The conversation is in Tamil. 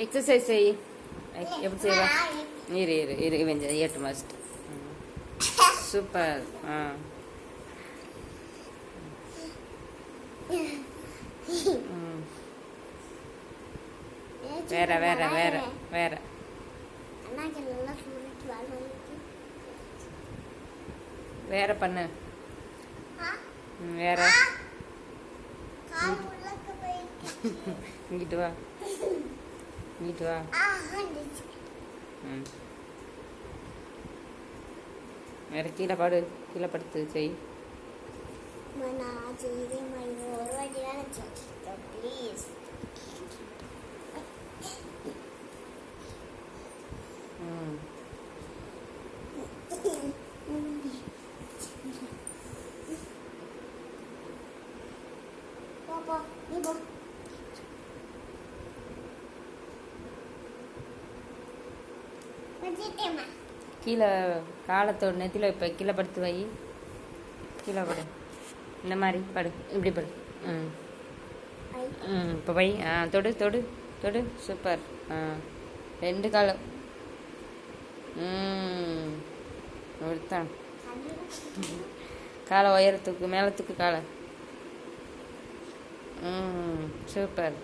எக்ஸசைஸ் செய். எப்படி செய்வா? இரு இரு இரு வெஞ்ச ஏட்டு மஸ்ட். சூப்பர். வேற வேற வேற வேற வேற பண்ணு. வேற இங்கிட்டு வா, இங்கிட்டு வா. வேற கீழே பாடு, கீழே படுத்து செய். கீழே காலத்தோட நெத்தில இப்போ கீழே படுத்து வை. கீழே படு, இந்த மாதிரி படு, இப்படி படு. இப்போ வை. தொடு தொடு தொடு. சூப்பர். ரெண்டு காலம். ஒருத்தான் காலை உயரத்துக்கு மேலத்துக்கு காலை. சூப்பர்.